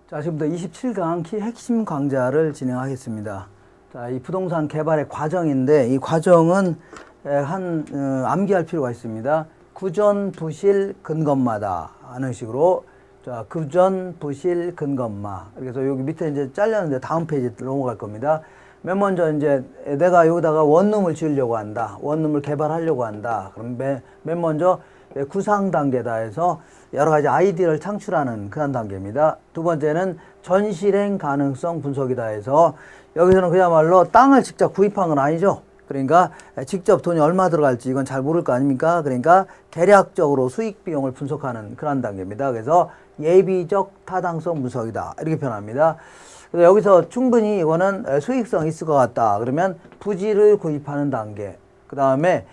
자, 지금부터 27강 키 핵심 강좌를 진행하겠습니다. 자, 이 부동산 개발의 과정인데, 이 과정은 암기할 필요가 있습니다. 구전, 부실, 근검마다 하는 식으로, 자, 구전, 부실, 근검마. 그래서 여기 밑에 이제 잘렸는데 다음 페이지 넘어갈 겁니다. 맨 먼저 이제 내가 여기다가 원룸을 지으려고 한다. 원룸을 개발하려고 한다. 그럼 맨 먼저 구상 단계다 해서 여러 가지 아이디어를 창출하는 그런 단계입니다. 두 번째는 전실행 가능성 분석이다 해서 여기서는 그야말로 땅을 직접 구입한 건 아니죠. 그러니까 직접 돈이 얼마 들어갈지 이건 잘 모를 거 아닙니까? 그러니까 대략적으로 수익 비용을 분석하는 그런 단계입니다. 그래서 예비적 타당성 분석이다. 이렇게 표현합니다. 그래서 여기서 충분히 이거는 수익성 있을 것 같다. 그러면 부지를 구입하는 단계. 그 다음에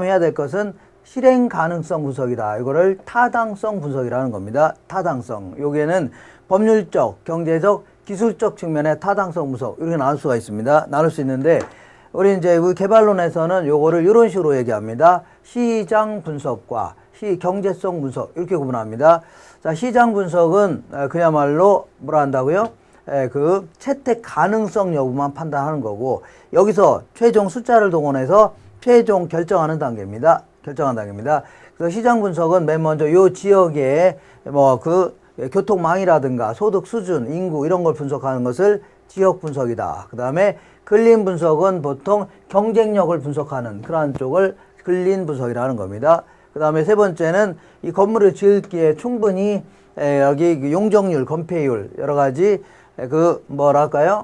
해야 될 것은 실행 가능성 분석이다. 이거를 타당성 분석이라는 겁니다. 타당성. 여기에는 법률적, 경제적, 기술적 측면의 타당성 분석. 이렇게 나눌 수가 있습니다. 나눌 수 있는데, 우리 이제 개발론에서는 요거를 이런 식으로 얘기합니다. 시장 분석과 경제성 분석. 이렇게 구분합니다. 자, 시장 분석은 그야말로 뭐라 한다고요? 그 채택 가능성 여부만 판단하는 거고, 여기서 최종 숫자를 동원해서 최종 결정하는 단계입니다. 그래서 시장 분석은 맨 먼저 요 지역의 교통망이라든가 소득 수준, 인구 이런 걸 분석하는 것을 지역 분석이다. 그 다음에 근린 분석은 보통 경쟁력을 분석하는 그러한 쪽을 근린 분석이라는 겁니다. 그 다음에 세 번째는 이 건물을 지을기에 충분히 여기 용적률, 건폐율 여러 가지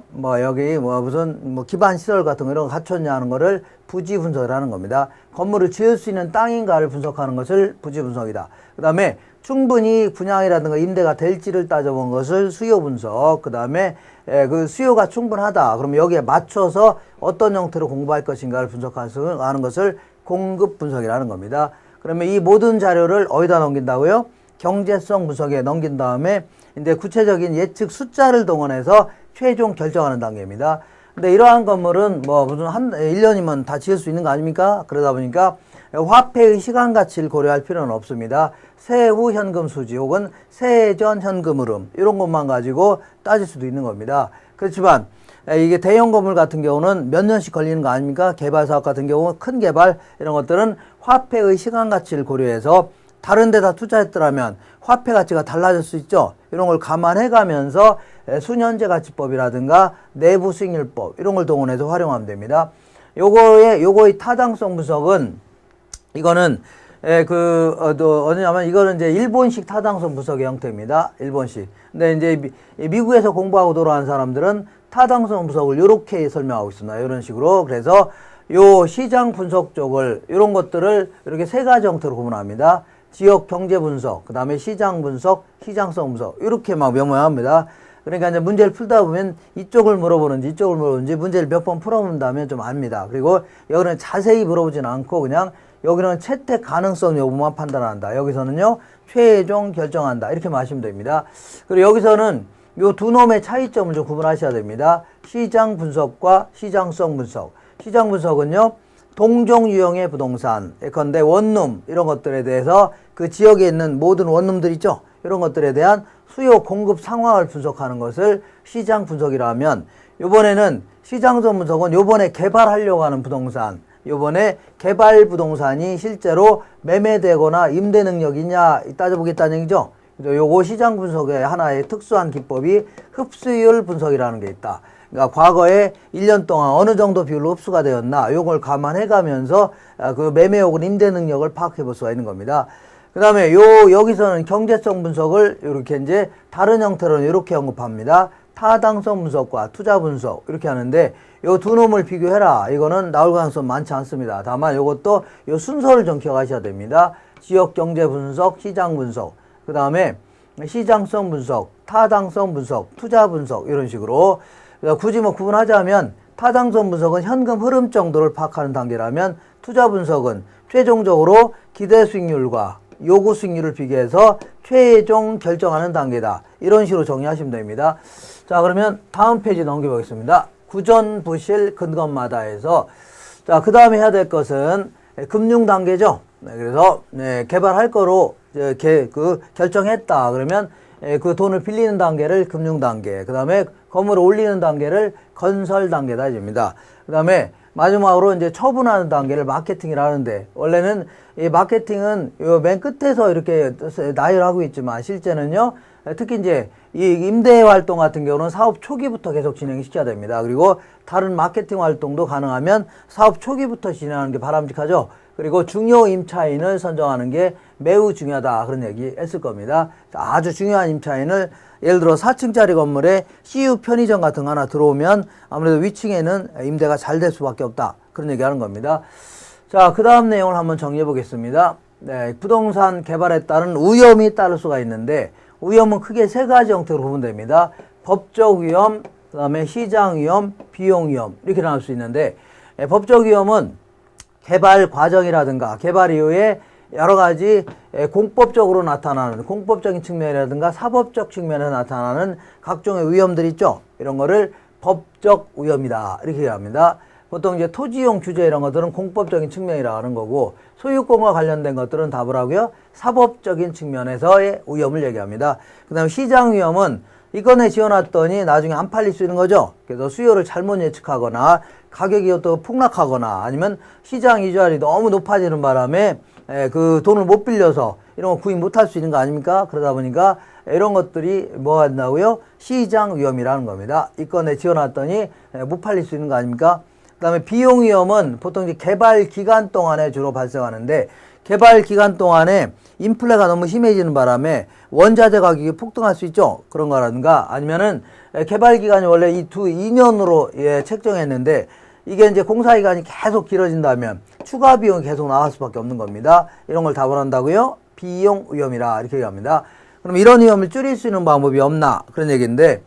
무슨 기반 시설 같은 거 이런 거 갖췄냐 하는 거를 부지 분석이라는 겁니다. 건물을 지을 수 있는 땅인가를 분석하는 것을 부지 분석이다. 그 다음에 충분히 분양이라든가 임대가 될지를 따져본 것을 수요 분석. 그 다음에 그 수요가 충분하다. 그럼 여기에 맞춰서 어떤 형태로 공부할 것인가를 분석하는 것을 공급 분석이라는 겁니다. 그러면 이 모든 자료를 어디다 넘긴다고요? 경제성 분석에 넘긴 다음에 이제 구체적인 예측 숫자를 동원해서 최종 결정하는 단계입니다. 근데 이러한 건물은 무슨 1년이면 다 지을 수 있는 거 아닙니까? 그러다 보니까 화폐의 시간 가치를 고려할 필요는 없습니다. 세후 현금 수지 혹은 세전 현금 흐름 이런 것만 가지고 따질 수도 있는 겁니다. 그렇지만 이게 대형 건물 같은 경우는 몇 년씩 걸리는 거 아닙니까? 개발 사업 같은 경우 큰 개발 이런 것들은 화폐의 시간 가치를 고려해서 다른 데다 투자했더라면 화폐 가치가 달라질 수 있죠. 이런 걸 감안해 가면서 수년제 가치법이라든가 내부 수익률법 이런 걸 동원해서 활용하면 됩니다. 요거의 타당성 분석은 이거는 어디냐면 이거는 이제 일본식 타당성 분석의 형태입니다. 일본식. 근데 이제 미국에서 공부하고 돌아온 사람들은 타당성 분석을 이렇게 설명하고 있습니다. 이런 식으로. 그래서 요 시장 분석 쪽을 이런 것들을 이렇게 세 가지 형태로 구분합니다. 지역 경제 분석, 그 다음에 시장 분석, 시장성 분석 이렇게 막 명명합니다. 그러니까 이제 문제를 풀다 보면 이쪽을 물어보는지 문제를 몇 번 풀어본다면 좀 압니다. 그리고 여기는 자세히 물어보진 않고 그냥 여기는 채택 가능성 여부만 판단한다. 여기서는요 최종 결정한다. 이렇게 마시면 됩니다. 그리고 여기서는 요 두 놈의 차이점을 좀 구분하셔야 됩니다. 시장 분석과 시장성 분석. 시장 분석은요 동종 유형의 부동산, 예컨대 원룸 이런 것들에 대해서 그 지역에 있는 모든 원룸들 있죠. 이런 것들에 대한 수요 공급 상황을 분석하는 것을 시장 분석이라면, 요번에는 시장성 분석은 요번에 개발하려고 하는 부동산, 요번에 개발 부동산이 실제로 매매되거나 임대 능력이 있냐 따져보겠다는 얘기죠. 요거 시장 분석의 하나의 특수한 기법이 흡수율 분석이라는 게 있다. 그러니까 과거에 1년 동안 어느 정도 비율로 흡수가 되었나 요걸 감안해 가면서 그 매매 혹은 임대 능력을 파악해 볼 수가 있는 겁니다. 그 다음에 여기서는 경제성 분석을 이렇게 이제 다른 형태로는 이렇게 언급합니다. 타당성 분석과 투자 분석 이렇게 하는데 요 두 놈을 비교해라. 이거는 나올 가능성 많지 않습니다. 다만 요것도 요 순서를 좀 기억하셔야 됩니다. 지역 경제 분석, 시장 분석, 그 다음에 시장성 분석, 타당성 분석, 투자 분석 이런 식으로 굳이 구분하자면 타당성 분석은 현금 흐름 정도를 파악하는 단계라면 투자 분석은 최종적으로 기대 수익률과 요구 수익률을 비교해서 최종 결정하는 단계다. 이런 식으로 정리하시면 됩니다. 자, 그러면 다음 페이지 넘겨보겠습니다. 구전, 부실, 근검마다 해서 자, 그 다음에 해야 될 것은 금융 단계죠. 그래서 개발할 거로 결정했다. 그러면 그 돈을 빌리는 단계를 금융 단계, 그 다음에 건물을 올리는 단계를 건설 단계다 이겁니다. 그 다음에 마지막으로 이제 처분하는 단계를 마케팅이라 하는데, 원래는 이 마케팅은 요 맨 끝에서 이렇게 나열하고 있지만 실제는요, 특히 이제 이 임대 활동 같은 경우는 사업 초기부터 계속 진행시켜야 됩니다. 그리고 다른 마케팅 활동도 가능하면 사업 초기부터 진행하는 게 바람직하죠. 그리고 중요 임차인을 선정하는 게 매우 중요하다, 그런 얘기 했을 겁니다. 아주 중요한 임차인을, 예를 들어 4층짜리 건물에 CU 편의점 같은 거 하나 들어오면 아무래도 위층에는 임대가 잘 될 수밖에 없다, 그런 얘기 하는 겁니다. 자, 그 다음 내용을 한번 정리해 보겠습니다. 네, 부동산 개발에 따른 위험이 따를 수가 있는데, 위험은 크게 세 가지 형태로 보면 됩니다. 법적 위험, 그 다음에 시장 위험, 비용 위험, 이렇게 나눌 수 있는데, 법적 위험은 개발 과정이라든가 개발 이후에 여러 가지 공법적으로 나타나는, 공법적인 측면이라든가 사법적 측면에서 나타나는 각종의 위험들 있죠. 이런 거를 법적 위험이다, 이렇게 얘기합니다. 보통 이제 토지용 규제 이런 것들은 공법적인 측면이라고 하는 거고, 소유권과 관련된 것들은 답을 하고요, 사법적인 측면에서의 위험을 얘기합니다. 그 다음에 시장 위험은 이 건에 지어놨더니 나중에 안 팔릴 수 있는 거죠. 그래서 수요를 잘못 예측하거나 가격이 또 폭락하거나 아니면 시장 이주율이 너무 높아지는 바람에 그 돈을 못 빌려서 이런 거 구입 못할 수 있는 거 아닙니까? 그러다 보니까 이런 것들이 뭐가 된다고요? 시장 위험이라는 겁니다. 이 건에 지어놨더니 못 팔릴 수 있는 거 아닙니까? 그 다음에 비용 위험은 보통 이제 개발 기간 동안에 주로 발생하는데, 개발 기간 동안에 인플레가 너무 심해지는 바람에 원자재 가격이 폭등할 수 있죠. 그런 거라든가, 아니면은 개발 기간이 원래 2년으로 책정했는데 이게 이제 공사 기간이 계속 길어진다면 추가 비용이 계속 나갈 수밖에 없는 겁니다. 이런 걸 답을 한다고요? 비용 위험이라, 이렇게 얘기합니다. 그럼 이런 위험을 줄일 수 있는 방법이 없나, 그런 얘기인데,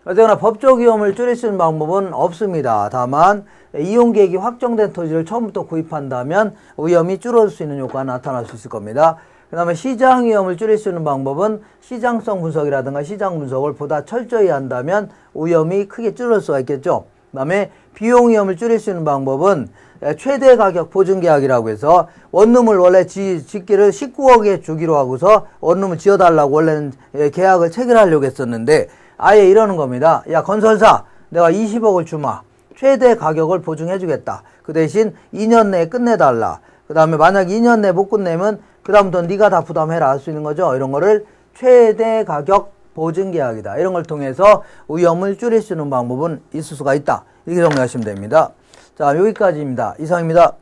어쨌거나 법적 위험을 줄일 수 있는 방법은 없습니다. 다만 이용 계획이 확정된 토지를 처음부터 구입한다면 위험이 줄어들 수 있는 효과가 나타날 수 있을 겁니다. 그 다음에 시장 위험을 줄일 수 있는 방법은 시장성 분석이라든가 시장 분석을 보다 철저히 한다면 위험이 크게 줄어들 수가 있겠죠. 그 다음에 비용 위험을 줄일 수 있는 방법은 최대 가격 보증 계약이라고 해서 원룸을 원래 짓기를 19억에 주기로 하고서 원룸을 지어달라고 원래는 계약을 체결하려고 했었는데, 아예 이러는 겁니다. 야, 건설사, 내가 20억을 주마. 최대 가격을 보증해 주겠다. 그 대신 2년 내에 끝내달라. 그 다음에 만약 2년 내에 못 끝내면 그 다음부터 네가 다 부담해라, 할 수 있는 거죠. 이런 거를 최대 가격 보증 계약이다. 이런 걸 통해서 위험을 줄일 수 있는 방법은 있을 수가 있다. 이렇게 정리하시면 됩니다. 자, 여기까지입니다. 이상입니다.